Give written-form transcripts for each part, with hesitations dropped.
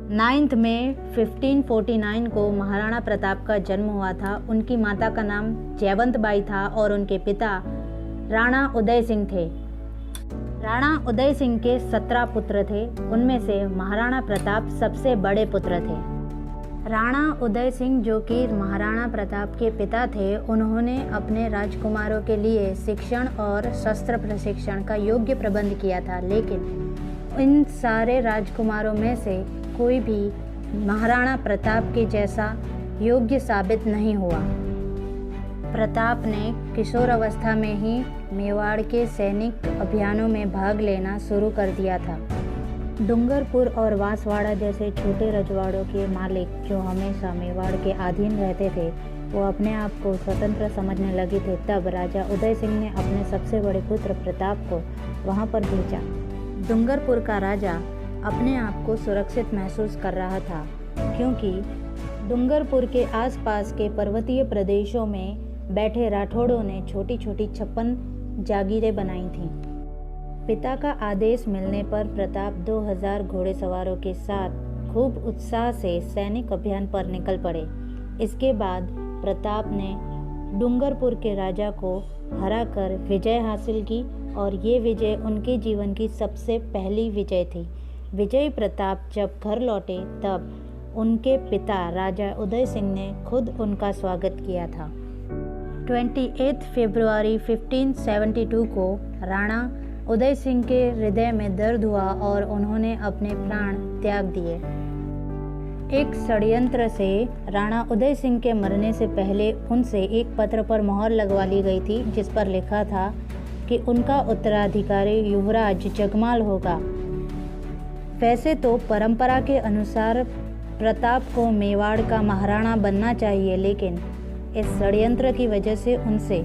9 मई 1549 को महाराणा प्रताप का जन्म हुआ था। उनकी माता का नाम जयवंत बाई था और उनके पिता राणा उदय सिंह थे। राणा उदय सिंह के 17 पुत्र थे। उनमें से महाराणा प्रताप सबसे बड़े पुत्र थे। राणा उदय सिंह, जो कि महाराणा प्रताप के पिता थे, उन्होंने अपने राजकुमारों के लिए शिक्षण और शस्त्र प्रशिक्षण का योग्य प्रबंध किया था, लेकिन इन सारे राजकुमारों में से कोई भी महाराणा प्रताप के जैसा योग्य साबित नहीं हुआ। प्रताप ने किशोर अवस्था में ही मेवाड़ के सैनिक अभियानों में भाग लेना शुरू कर दिया था। डूंगरपुर और बांसवाड़ा जैसे छोटे रजवाड़ों के मालिक, जो हमेशा मेवाड़ के अधीन रहते थे, वो अपने आप को स्वतंत्र समझने लगे थे। तब राजा उदय सिंह ने अपने सबसे बड़े पुत्र प्रताप को वहां पर भेजा। डूंगरपुर का राजा अपने आप को सुरक्षित महसूस कर रहा था, क्योंकि डूंगरपुर के आसपास के पर्वतीय प्रदेशों में बैठे राठौड़ों ने छोटी छोटी 56 जागीरें बनाई थीं। पिता का आदेश मिलने पर प्रताप 2000 घोड़ेसवारों के साथ खूब उत्साह से सैनिक अभियान पर निकल पड़े। इसके बाद प्रताप ने डूंगरपुर के राजा को हराकर विजय हासिल की और ये विजय उनके जीवन की सबसे पहली विजय थी। विजयी प्रताप जब घर लौटे तब उनके पिता राजा उदय सिंह ने खुद उनका स्वागत किया था। 28 फरवरी 1572 को राणा उदय सिंह के हृदय में दर्द हुआ और उन्होंने अपने प्राण त्याग दिए। एक षड्यंत्र से राणा उदय सिंह के मरने से पहले उनसे एक पत्र पर मोहर लगवा ली गई थी, जिस पर लिखा था कि उनका उत्तराधिकारी युवराज जगमाल होगा। वैसे तो परंपरा के अनुसार प्रताप को मेवाड़ का महाराणा बनना चाहिए, लेकिन इस षड्यंत्र की वजह से उनसे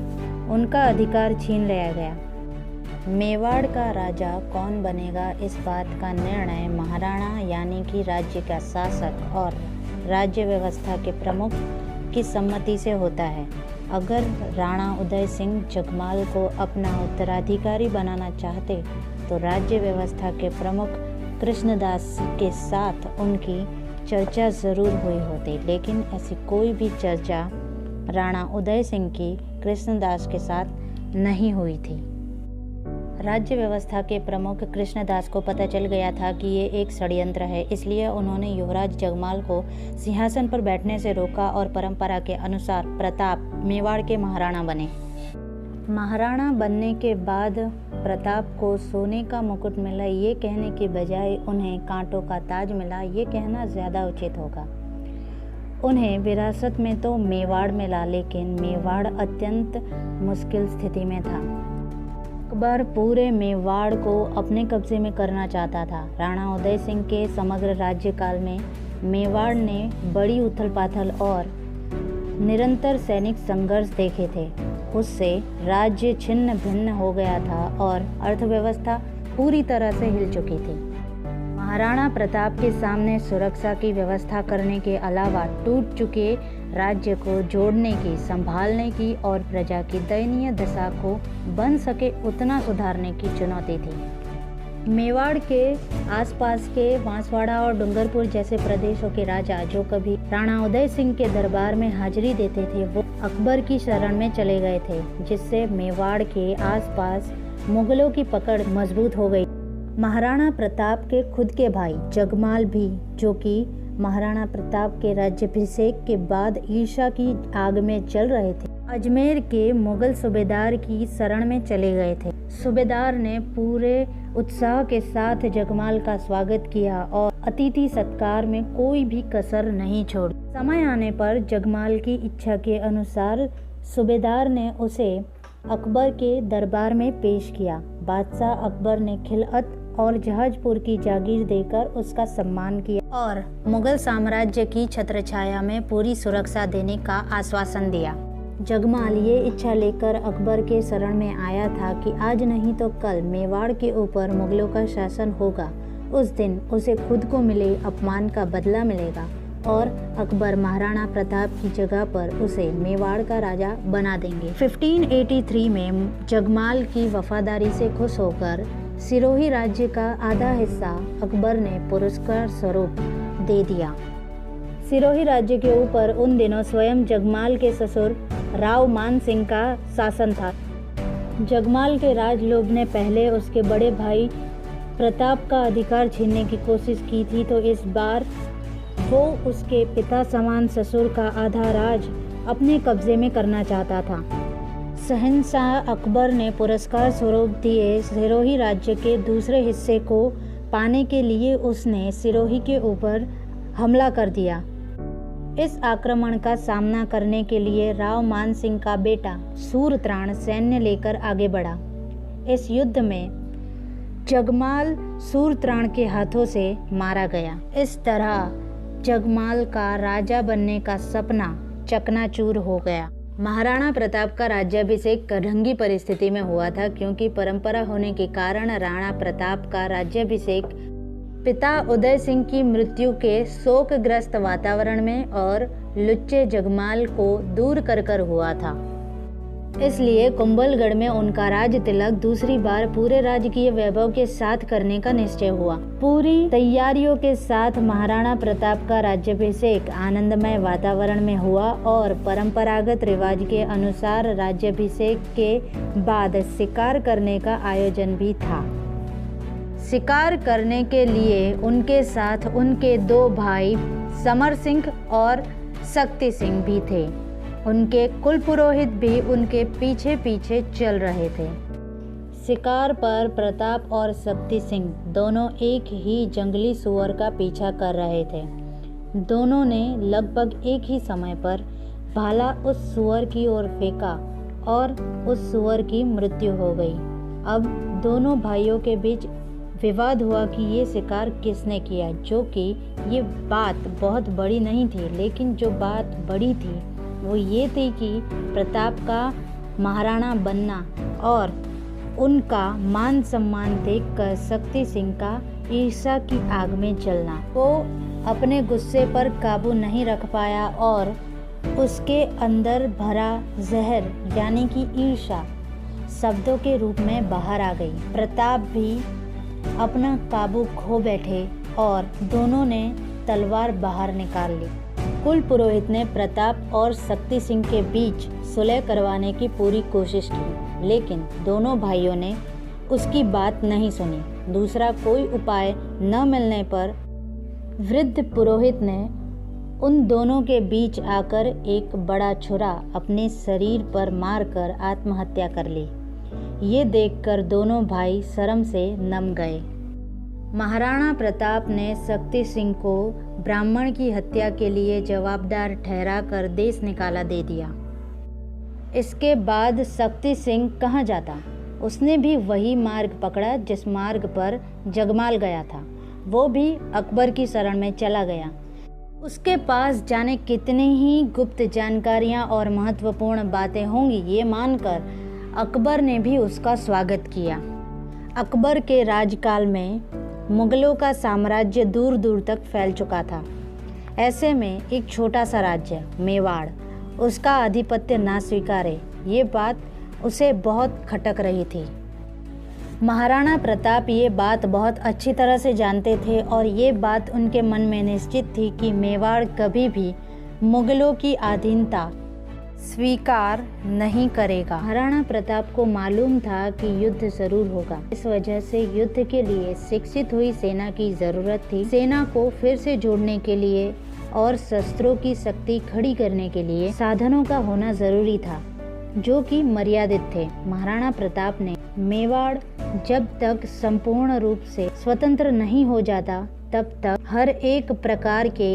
उनका अधिकार छीन लिया गया। मेवाड़ का राजा कौन बनेगा, इस बात का निर्णय महाराणा यानी कि राज्य का शासक और राज्य व्यवस्था के प्रमुख की सम्मति से होता है। अगर राणा उदय सिंह जगमाल को अपना उत्तराधिकारी बनाना चाहते तो राज्य व्यवस्था के प्रमुख कृष्णदास के साथ उनकी चर्चा ज़रूर हुई होती, लेकिन ऐसी कोई भी चर्चा राणा उदय सिंह की कृष्णदास के साथ नहीं हुई थी। राज्य व्यवस्था के प्रमुख कृष्णदास को पता चल गया था कि ये एक षड्यंत्र है, इसलिए उन्होंने युवराज जगमाल को सिंहासन पर बैठने से रोका और परंपरा के अनुसार प्रताप मेवाड़ के महाराणा बने। महाराणा बनने के बाद प्रताप को सोने का मुकुट मिला, ये कहने के बजाय उन्हें कांटों का ताज मिला, ये कहना ज़्यादा उचित होगा। उन्हें विरासत में तो मेवाड़ मिला, लेकिन मेवाड़ अत्यंत मुश्किल स्थिति में था। अकबर पूरे मेवाड़ को अपने कब्जे में करना चाहता था। राणा उदय सिंह के समग्र राज्यकाल में मेवाड़ ने बड़ी उथल-पाथल और निरंतर सैनिक संघर्ष देखे थे। उससे राज्य छिन्न भिन्न हो गया था और अर्थव्यवस्था पूरी तरह से हिल चुकी थी। महाराणा प्रताप के सामने सुरक्षा की व्यवस्था करने के अलावा टूट चुके राज्य को जोड़ने की, संभालने की और प्रजा की दयनीय दशा को बन सके उतना सुधारने की चुनौती थी। मेवाड़ के आसपास के बांसवाड़ा और डूंगरपुर जैसे प्रदेशों के राजा, जो कभी राणा उदय सिंह के दरबार में हाजिरी देते थे, वो अकबर की शरण में चले गए थे, जिससे मेवाड़ के आसपास मुगलों की पकड़ मजबूत हो गई। महाराणा प्रताप के खुद के भाई जगमाल भी, जो कि महाराणा प्रताप के राज्याभिषेक के बाद ईर्ष्या की आग में जल रहे थे, अजमेर के मुगल सूबेदार की शरण में चले गए थे। सूबेदार ने पूरे उत्साह के साथ जगमाल का स्वागत किया और अतिथि सत्कार में कोई भी कसर नहीं छोड़ी। समय आने पर जगमाल की इच्छा के अनुसार सूबेदार ने उसे अकबर के दरबार में पेश किया। बादशाह अकबर ने खिलअत और जहाजपुर की जागीर देकर उसका सम्मान किया और मुगल साम्राज्य की छत्रछाया में पूरी सुरक्षा देने का आश्वासन दिया। जगमाल ये इच्छा लेकर अकबर के शरण में आया था कि आज नहीं तो कल मेवाड़ के ऊपर मुगलों का शासन होगा। उस दिन उसे खुद को मिले अपमान का बदला मिलेगा और अकबर महाराणा प्रताप की जगह पर उसे मेवाड़ का राजा बना देंगे। 1583 में जगमाल की वफादारी से खुश होकर सिरोही राज्य का आधा हिस्सा अकबर ने पुरस्कार स्वरूप दे दिया। सिरोही राज्य के ऊपर उन दिनों स्वयं जगमाल के ससुर राव मान सिंह का शासन था। जगमाल के राजलोभ ने पहले उसके बड़े भाई प्रताप का अधिकार छीनने की कोशिश की थी, तो इस बार वो उसके पिता समान ससुर का आधा राज अपने कब्जे में करना चाहता था। शहंशाह अकबर ने पुरस्कार स्वरूप दिए सिरोही राज्य के दूसरे हिस्से को पाने के लिए उसने सिरोही के ऊपर हमला कर दिया। इस आक्रमण का सामना करने के लिए राव मान सिंह का बेटा सूरत्राण सैन्य लेकर आगे बढ़ा। इस युद्ध में जगमाल सूरत्राण के हाथों से मारा गया। इस तरह जगमाल का राजा बनने का सपना चकनाचूर हो गया। महाराणा प्रताप का राज्याभिषेक कढ़ंगी परिस्थिति में हुआ था, क्योंकि परंपरा होने के कारण राणा प्रताप का राज्याभिषेक पिता उदय सिंह की मृत्यु के शोकग्रस्त वातावरण में और लुच्चे जगमाल को दूर कर हुआ था। इसलिए कुंभलगढ़ में उनका राज तिलक दूसरी बार पूरे राजकीय वैभव के साथ करने का निश्चय हुआ। पूरी तैयारियों के साथ महाराणा प्रताप का राज्याभिषेक आनंदमय वातावरण में हुआ और परंपरागत रिवाज के अनुसार राज्याभिषेक के बाद शिकार करने का आयोजन भी था। शिकार करने के लिए उनके साथ उनके 2 भाई समर सिंह और शक्ति सिंह भी थे। उनके कुल पुरोहित भी उनके पीछे पीछे चल रहे थे। शिकार पर प्रताप और शक्ति सिंह दोनों एक ही जंगली सुअर का पीछा कर रहे थे। दोनों ने लगभग एक ही समय पर भाला उस सुअर की ओर फेंका और उस सुअर की मृत्यु हो गई। अब दोनों भाइयों के बीच विवाद हुआ कि ये शिकार किसने किया, जो कि ये बात बहुत बड़ी नहीं थी, लेकिन जो बात बड़ी थी वो ये थी कि प्रताप का महाराणा बनना और उनका मान सम्मान देखकर शक्ति सिंह का ईर्ष्या की आग में जलना। वो अपने गुस्से पर काबू नहीं रख पाया और उसके अंदर भरा जहर यानी कि ईर्ष्या शब्दों के रूप में बाहर आ गई। प्रताप भी अपना काबू खो बैठे और दोनों ने तलवार बाहर निकाल ली। कुल पुरोहित ने प्रताप और शक्ति सिंह के बीच सुलह करवाने की पूरी कोशिश की, लेकिन दोनों भाइयों ने उसकी बात नहीं सुनी। दूसरा कोई उपाय न मिलने पर वृद्ध पुरोहित ने उन दोनों के बीच आकर एक बड़ा छुरा अपने शरीर पर मारकर आत्महत्या कर ली। ये देखकर दोनों भाई शर्म से नम गए। महाराणा प्रताप ने शक्ति सिंह को ब्राह्मण की हत्या के लिए जवाबदार ठहराकर देश निकाला दे दिया। इसके बाद शक्ति सिंह कहाँ जाता? उसने भी वही मार्ग पकड़ा जिस मार्ग पर जगमाल गया था। वो भी अकबर की शरण में चला गया। उसके पास जाने कितनी ही गुप्त जानकारियां और महत्वपूर्ण बातें होंगी, ये मानकर अकबर ने भी उसका स्वागत किया। अकबर के राजकाल में मुगलों का साम्राज्य दूर दूर तक फैल चुका था। ऐसे में एक छोटा सा राज्य मेवाड़ उसका आधिपत्य ना स्वीकारे, ये बात उसे बहुत खटक रही थी। महाराणा प्रताप ये बात बहुत अच्छी तरह से जानते थे और ये बात उनके मन में निश्चित थी कि मेवाड़ कभी भी मुगलों की अधीनता स्वीकार नहीं करेगा। महाराणा प्रताप को मालूम था कि युद्ध जरूर होगा। इस वजह से युद्ध के लिए शिक्षित हुई सेना की जरूरत थी। सेना को फिर से जोड़ने के लिए और शस्त्रों की शक्ति खड़ी करने के लिए साधनों का होना जरूरी था, जो कि मर्यादित थे। महाराणा प्रताप ने मेवाड़ जब तक संपूर्ण रूप से स्वतंत्र नहीं हो जाता तब तक हर एक प्रकार के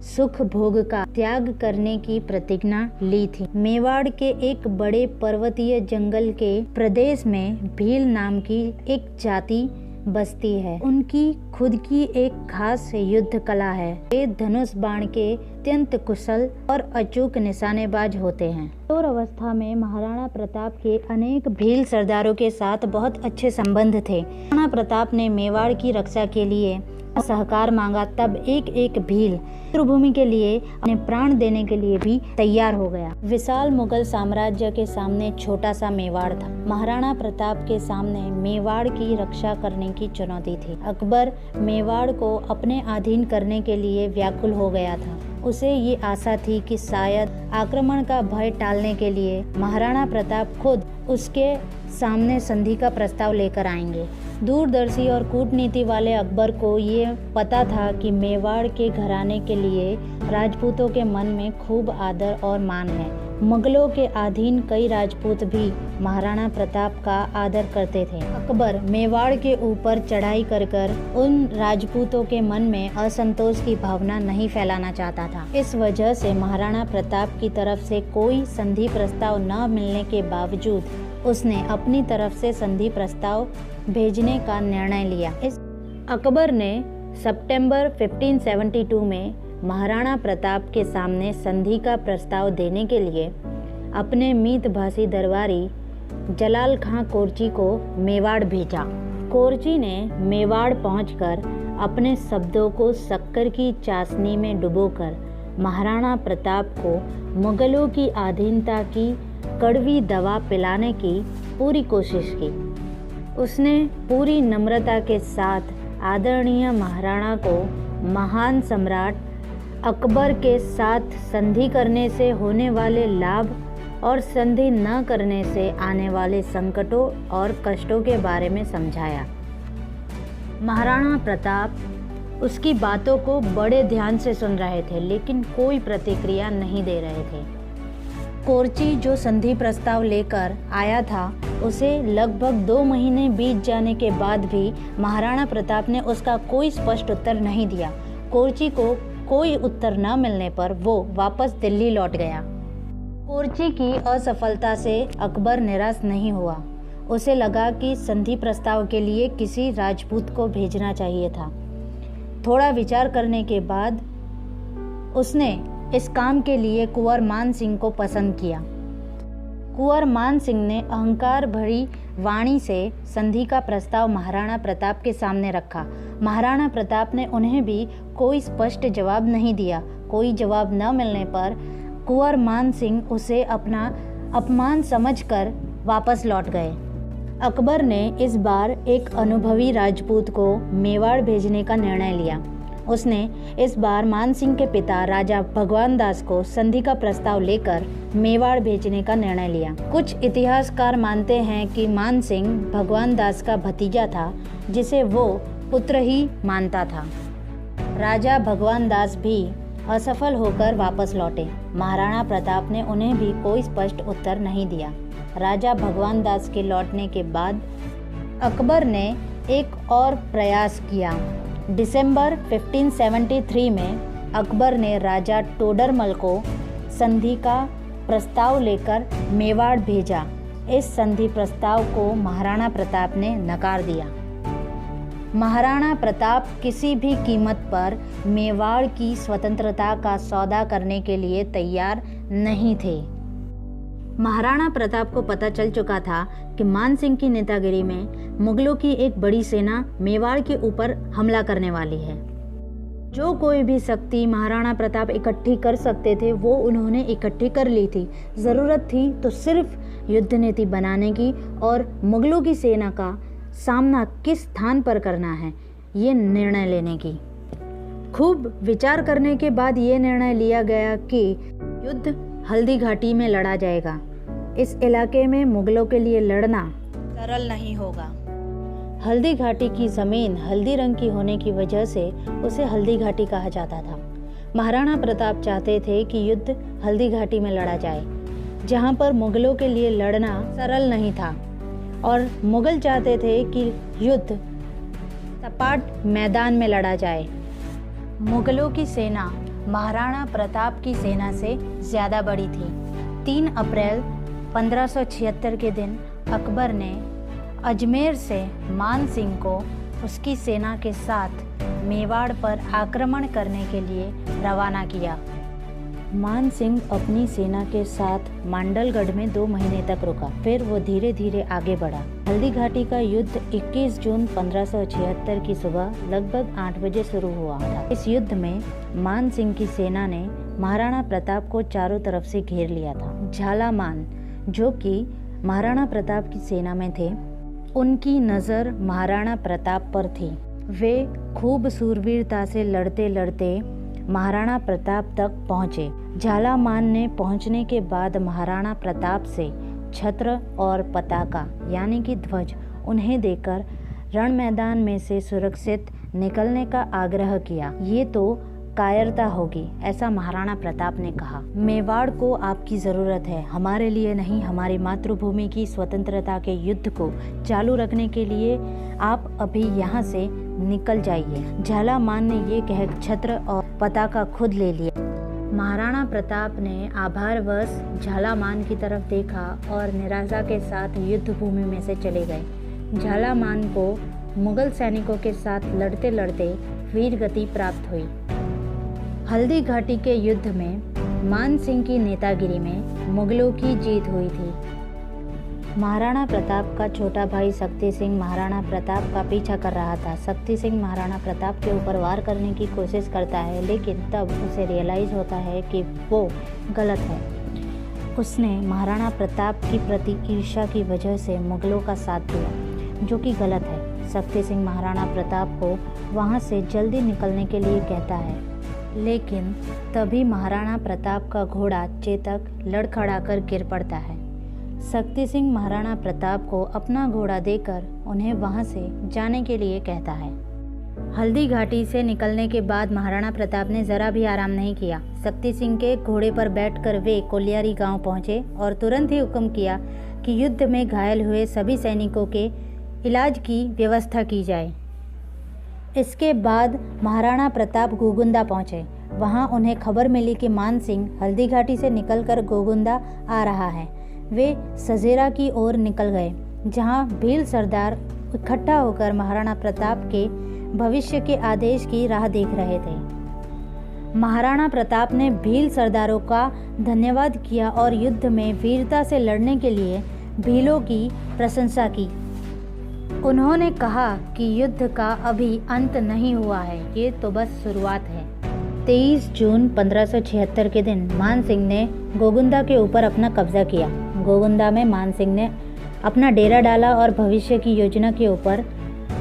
सुख भोग का त्याग करने की प्रतिज्ञा ली थी। मेवाड़ के एक बड़े पर्वतीय जंगल के प्रदेश में भील नाम की एक जाति बसती है। उनकी खुद की एक खास युद्ध कला है। वे धनुष बाण के अत्यंत कुशल और अचूक निशानेबाज होते हैं। किशोर अवस्था में महाराणा प्रताप के अनेक भील सरदारों के साथ बहुत अच्छे संबंध थे। महाराणा प्रताप ने मेवाड़ की रक्षा के लिए सहकार मांगा तब एक एक भील मातृभूमि के लिए अपने प्राण देने के लिए भी तैयार हो गया। विशाल मुगल साम्राज्य के सामने छोटा सा मेवाड़ था। महाराणा प्रताप के सामने मेवाड़ की रक्षा करने की चुनौती थी। अकबर मेवाड़ को अपने अधीन करने के लिए व्याकुल हो गया था। उसे ये आशा थी कि शायद आक्रमण का भय टालने के लिए महाराणा प्रताप खुद उसके सामने संधि का प्रस्ताव लेकर आएंगे। दूरदर्शी और कूटनीति वाले अकबर को ये पता था कि मेवाड़ के घराने के लिए राजपूतों के मन में खूब आदर और मान है। मुगलों के अधीन कई राजपूत भी महाराणा प्रताप का आदर करते थे। अकबर मेवाड़ के ऊपर चढ़ाई कर उन राजपूतों के मन में असंतोष की भावना नहीं फैलाना चाहता था। इस वजह से महाराणा प्रताप की तरफ से कोई संधि प्रस्ताव न मिलने के बावजूद उसने अपनी तरफ से संधि प्रस्ताव भेजने का निर्णय लिया। इस अकबर ने सितंबर 1572 में महाराणा प्रताप के सामने संधि का प्रस्ताव देने के लिए अपने मीतभाषी दरबारी जलाल खां कोरची को मेवाड़ भेजा। कोरची ने मेवाड़ पहुंचकर अपने शब्दों को शक्कर की चाशनी में डुबोकर महाराणा प्रताप को मुगलों की अधीनता की कड़वी दवा पिलाने की पूरी कोशिश की। उसने पूरी नम्रता के साथ आदरणीय महाराणा को महान सम्राट अकबर के साथ संधि करने से होने वाले लाभ और संधि न करने से आने वाले संकटों और कष्टों के बारे में समझाया। महाराणा प्रताप उसकी बातों को बड़े ध्यान से सुन रहे थे, लेकिन कोई प्रतिक्रिया नहीं दे रहे थे। कोरची जो संधि प्रस्ताव लेकर आया था, उसे लगभग 2 महीने बीत जाने के बाद भी महाराणा प्रताप ने उसका कोई स्पष्ट उत्तर नहीं दिया। कोरची को कोई उत्तर न मिलने पर वो वापस दिल्ली लौट गया। कोरची की असफलता से अकबर निराश नहीं हुआ। उसे लगा कि संधि प्रस्ताव के लिए किसी राजपूत को भेजना चाहिए था। थोड़ा विचार करने के बाद उसने इस काम के लिए कुंवर मान सिंह को पसंद किया। कुंवर मान सिंह ने अहंकार भरी वाणी से संधि का प्रस्ताव महाराणा प्रताप के सामने रखा। महाराणा प्रताप ने उन्हें भी कोई स्पष्ट जवाब नहीं दिया। कोई जवाब न मिलने पर कुंवर मान सिंह उसे अपना अपमान समझकर वापस लौट गए। अकबर ने इस बार एक अनुभवी राजपूत को मेवाड़ भेजने का निर्णय लिया। उसने इस बार मान सिंह के पिता राजा भगवान दास को संधि का प्रस्ताव लेकर मेवाड़ भेजने का निर्णय लिया। कुछ इतिहासकार मानते हैं कि मान सिंह भगवान दास का भतीजा था, जिसे वो पुत्र ही मानता था। राजा भगवान दास भी असफल होकर वापस लौटे। महाराणा प्रताप ने उन्हें भी कोई स्पष्ट उत्तर नहीं दिया। राजा भगवान दास के लौटने के बाद अकबर ने एक और प्रयास किया। दिसंबर 1573 में अकबर ने राजा टोडरमल को संधि का प्रस्ताव लेकर मेवाड़ भेजा। इस संधि प्रस्ताव को महाराणा प्रताप ने नकार दिया। महाराणा प्रताप किसी भी कीमत पर मेवाड़ की स्वतंत्रता का सौदा करने के लिए तैयार नहीं थे। महाराणा प्रताप को पता चल चुका था कि मान सिंह की नेतागिरी में मुगलों की एक बड़ी सेना मेवाड़ के ऊपर हमला करने वाली है। जो कोई भी शक्ति महाराणा प्रताप इकट्ठी कर सकते थे वो उन्होंने इकट्ठी कर ली थी। ज़रूरत थी तो सिर्फ युद्ध नीति बनाने की और मुगलों की सेना का सामना किस स्थान पर करना है ये निर्णय लेने की। खूब विचार करने के बाद ये निर्णय लिया गया कि युद्ध हल्दी घाटी में लड़ा जाएगा। इस इलाके में मुगलों के लिए लड़ना सरल नहीं होगा। हल्दी घाटी की ज़मीन हल्दी रंग की होने की वजह से उसे हल्दी घाटी कहा जाता था। महाराणा प्रताप चाहते थे कि युद्ध हल्दी घाटी में लड़ा जाए, जहां पर मुगलों के लिए लड़ना सरल नहीं था, और मुगल चाहते थे कि युद्ध सपाट मैदान में लड़ा जाए। मुगलों की सेना महाराणा प्रताप की सेना से ज़्यादा बड़ी थी। 3 अप्रैल 1576 के दिन अकबर ने अजमेर से मान सिंह को उसकी सेना के साथ मेवाड़ पर आक्रमण करने के लिए रवाना किया। मान सिंह अपनी सेना के साथ मांडलगढ़ में 2 महीने तक रुका, फिर वो धीरे धीरे आगे बढ़ा। हल्दी घाटी का युद्ध 21 जून 1576 की सुबह लगभग 8 बजे शुरू हुआ था। इस युद्ध में मान सिंह की सेना ने महाराणा प्रताप को चारों तरफ से घेर लिया था। झालामान, जो कि महाराणा प्रताप की सेना में थे, उनकी नज़र महाराणा प्रताप पर थी। वे खूब शूरवीरता से लड़ते लड़ते महाराणा प्रताप तक पहुँचे। झालामान ने पहुँचने के बाद महाराणा प्रताप से छत्र और पताका यानी कि ध्वज उन्हें देकर रण मैदान में से सुरक्षित निकलने का आग्रह किया। ये तो कायरता होगी, ऐसा महाराणा प्रताप ने कहा। मेवाड़ को आपकी ज़रूरत है, हमारे लिए नहीं, हमारी मातृभूमि की स्वतंत्रता के युद्ध को चालू रखने के लिए आप अभी यहाँ से निकल जाइए। झालामान ने ये कह छत्र और पताका खुद ले लिया। महाराणा प्रताप ने आभारवश झालामान की तरफ देखा और निराशा के साथ युद्ध भूमि में से चले गए। झालामान को मुगल सैनिकों के साथ लड़ते लड़ते वीर गति प्राप्त हुई। हल्दी घाटी के युद्ध में मान सिंह की नेतागिरी में मुगलों की जीत हुई थी। महाराणा प्रताप का छोटा भाई शक्ति सिंह महाराणा प्रताप का पीछा कर रहा था। शक्ति सिंह महाराणा प्रताप के ऊपर वार करने की कोशिश करता है, लेकिन तब उसे रियलाइज़ होता है कि वो गलत है। उसने महाराणा प्रताप की प्रति ईर्ष्या की वजह से मुगलों का साथ दिया, जो कि गलत है। शक्ति सिंह महाराणा प्रताप को वहाँ से जल्दी निकलने के लिए कहता है, लेकिन तभी महाराणा प्रताप का घोड़ा चेतक लड़खड़ाकर गिर पड़ता है। शक्ति सिंह महाराणा प्रताप को अपना घोड़ा देकर उन्हें वहां से जाने के लिए कहता है। हल्दी घाटी से निकलने के बाद महाराणा प्रताप ने ज़रा भी आराम नहीं किया। शक्ति सिंह के घोड़े पर बैठकर वे कोलियारी गांव पहुंचे और तुरंत ही हुक्म किया कि युद्ध में घायल हुए सभी सैनिकों के इलाज की व्यवस्था की जाए। इसके बाद महाराणा प्रताप गोगुंदा पहुंचे। वहां उन्हें खबर मिली कि मान सिंह हल्दी घाटी से निकलकर गोगुंदा आ रहा है। वे सजेरा की ओर निकल गए, जहां भील सरदार इकट्ठा होकर महाराणा प्रताप के भविष्य के आदेश की राह देख रहे थे। महाराणा प्रताप ने भील सरदारों का धन्यवाद किया और युद्ध में वीरता से लड़ने के लिए भीलों की प्रशंसा की। उन्होंने कहा कि युद्ध का अभी अंत नहीं हुआ है, ये तो बस शुरुआत है। 23 जून 1576 के दिन मान सिंह ने गोगुंदा के ऊपर अपना कब्जा किया। गोगुंदा में मान सिंह ने अपना डेरा डाला और भविष्य की योजना के ऊपर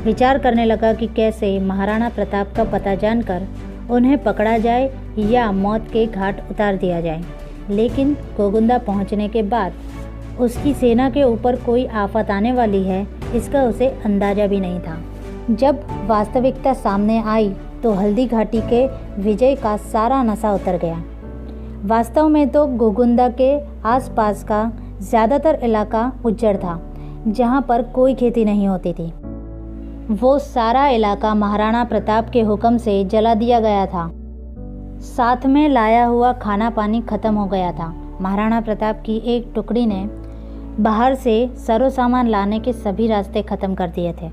विचार करने लगा कि कैसे महाराणा प्रताप का पता जानकर उन्हें पकड़ा जाए या मौत के घाट उतार दिया जाए। लेकिन गोगुंदा पहुंचने के बाद उसकी सेना के ऊपर कोई आफत आने वाली है, इसका उसे अंदाज़ा भी नहीं था। जब वास्तविकता सामने आई तो हल्दी घाटी के विजय का सारा नशा उतर गया। वास्तव में तो गोगुंदा के आसपास का ज़्यादातर इलाका उज्जड़ था, जहां पर कोई खेती नहीं होती थी। वो सारा इलाका महाराणा प्रताप के हुक्म से जला दिया गया था। साथ में लाया हुआ खाना पानी खत्म हो गया था। महाराणा प्रताप की एक टुकड़ी ने बाहर से सरो सामान लाने के सभी रास्ते खत्म कर दिए थे।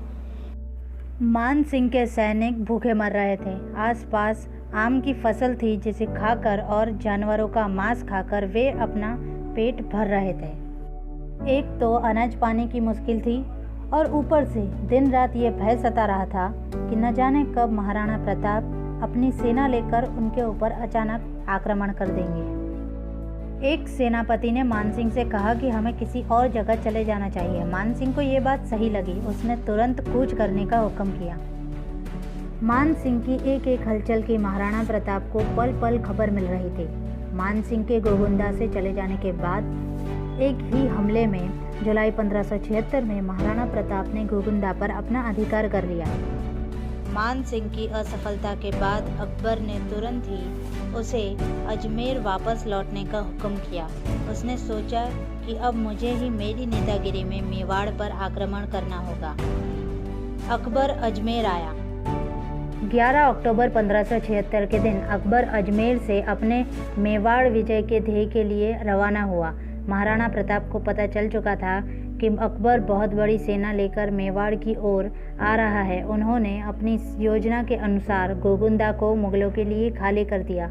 मान सिंह के सैनिक भूखे मर रहे थे। आसपास आम की फसल थी, जिसे खाकर और जानवरों का मांस खाकर वे अपना पेट भर रहे थे। एक तो अनाज पाने की मुश्किल थी और ऊपर से दिन रात ये भय सता रहा था कि न जाने कब महाराणा प्रताप अपनी सेना लेकर उनके ऊपर अचानक आक्रमण कर देंगे। एक सेनापति ने मान सिंह से कहा कि हमें किसी और जगह चले जाना चाहिए। मान सिंह को ये बात सही लगी। उसने तुरंत कूच करने का हुक्म किया। मान सिंह की एक एक हलचल की महाराणा प्रताप को पल पल खबर मिल रही थी। मान सिंह के गोगुंदा से चले जाने के बाद एक ही हमले में जुलाई 1576 में महाराणा प्रताप ने गोगुंदा पर अपना अधिकार कर लिया। मान सिंह की असफलता के बाद अकबर ने तुरंत ही उसे अजमेर वापस लौटने का हुक्म किया। उसने सोचा कि अब मुझे ही मेरी नेतागिरी में मेवाड़ पर आक्रमण करना होगा। अकबर अजमेर आया। 11 अक्टूबर 1576 के दिन अकबर अजमेर से अपने मेवाड़ विजय के ध्येय के लिए रवाना हुआ। महाराणा प्रताप को पता चल चुका था कि अकबर बहुत बड़ी सेना लेकर मेवाड़ की ओर आ रहा है। उन्होंने अपनी योजना के अनुसार गोगुंदा को मुगलों के लिए खाली कर दिया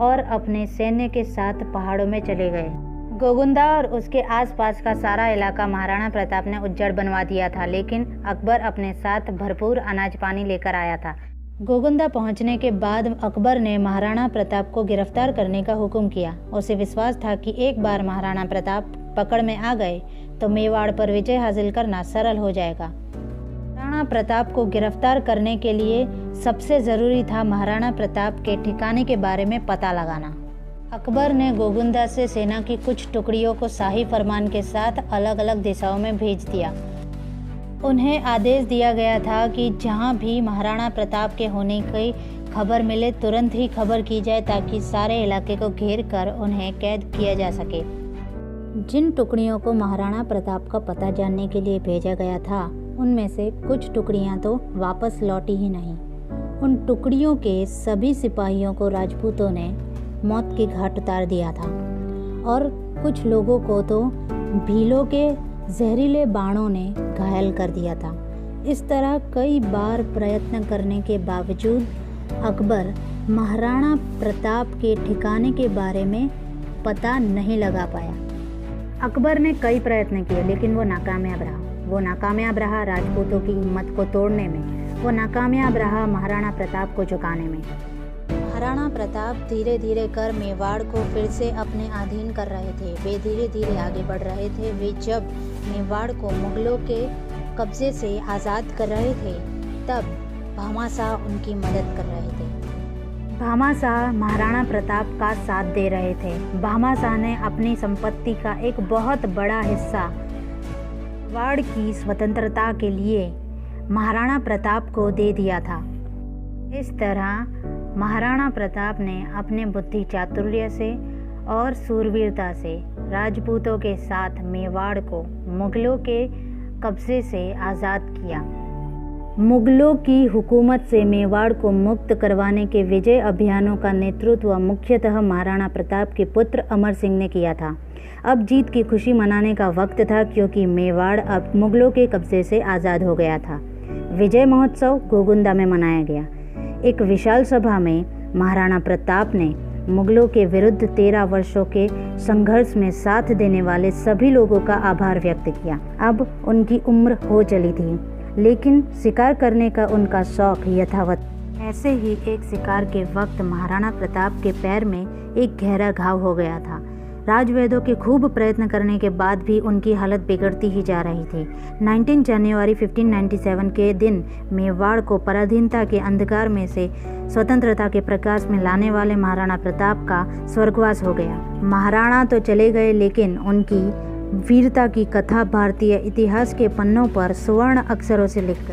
और अपने सैन्य के साथ पहाड़ों में चले गए। गोगुंदा और उसके आसपास का सारा इलाका महाराणा प्रताप ने उज्जड़ बनवा दिया था, लेकिन अकबर अपने साथ भरपूर अनाज पानी लेकर आया था। गोगुंदा पहुंचने के बाद अकबर ने महाराणा प्रताप को गिरफ्तार करने का हुक्म किया। उसे विश्वास था कि एक बार महाराणा प्रताप पकड़ में आ गए तो मेवाड़ पर विजय हासिल करना सरल हो जाएगा। महाराणा प्रताप को गिरफ्तार करने के लिए सबसे ज़रूरी था महाराणा प्रताप के ठिकाने के बारे में पता लगाना। अकबर ने गोगुंदा से सेना की कुछ टुकड़ियों को शाही फरमान के साथ अलग अलग दिशाओं में भेज दिया। उन्हें आदेश दिया गया था कि जहां भी महाराणा प्रताप के होने की खबर मिले तुरंत ही खबर की जाए, ताकि सारे इलाके को घेर कर उन्हें कैद किया जा सके। जिन टुकड़ियों को महाराणा प्रताप का पता जानने के लिए भेजा गया था, उनमें से कुछ टुकड़ियां तो वापस लौटी ही नहीं। उन टुकड़ियों के सभी सिपाहियों को राजपूतों ने मौत के घाट उतार दिया था और कुछ लोगों को तो भीलों के जहरीले बाणों ने घायल कर दिया था। इस तरह कई बार प्रयत्न करने के बावजूद अकबर महाराणा प्रताप के ठिकाने के बारे में पता नहीं लगा पाया। अकबर ने कई प्रयत्न किए, लेकिन वो नाकामयाब रहा राजपूतों की हिम्मत को तोड़ने में। वो नाकामयाब रहा महाराणा प्रताप को झुकाने में। महाराणा प्रताप धीरे धीरे कर मेवाड़ को फिर से अपने अधीन कर रहे थे। वे धीरे धीरे आगे बढ़ रहे थे। वे जब मेवाड़ को मुगलों के कब्जे से आज़ाद कर रहे थे, तब भामाशाह उनकी मदद कर रहे थे। भामाशाह महाराणा प्रताप का साथ दे रहे थे। भामाशाह ने अपनी संपत्ति का एक बहुत बड़ा हिस्सा मेवाड़ की स्वतंत्रता के लिए महाराणा प्रताप को दे दिया था। इस तरह महाराणा प्रताप ने अपने बुद्धि चातुर्य से और सूरवीरता से राजपूतों के साथ मेवाड़ को मुगलों के कब्जे से आज़ाद किया। मुगलों की हुकूमत से मेवाड़ को मुक्त करवाने के विजय अभियानों का नेतृत्व मुख्यतः महाराणा प्रताप के पुत्र अमर सिंह ने किया था। अब जीत की खुशी मनाने का वक्त था, क्योंकि मेवाड़ अब मुगलों के कब्जे से आज़ाद हो गया था। विजय महोत्सव गोगुंदा में मनाया गया। एक विशाल सभा में महाराणा प्रताप ने मुगलों के विरुद्ध 13 वर्षों के संघर्ष में साथ देने वाले सभी लोगों का आभार व्यक्त किया। अब उनकी उम्र हो चली थी, लेकिन शिकार करने का उनका शौक यथावत। ऐसे ही एक शिकार के वक्त महाराणा प्रताप के पैर में एक गहरा घाव हो गया था। राजवैद्यों के खूब प्रयत्न करने के बाद भी उनकी हालत बिगड़ती ही जा रही थी। 19 जनवरी 1597 के दिन मेवाड़ को पराधीनता के अंधकार में से स्वतंत्रता के प्रकाश में लाने वाले महाराणा प्रताप का स्वर्गवास हो गया। महाराणा तो चले गए, लेकिन उनकी वीरता की कथा भारतीय इतिहास के पन्नों पर स्वर्ण अक्षरों से लिख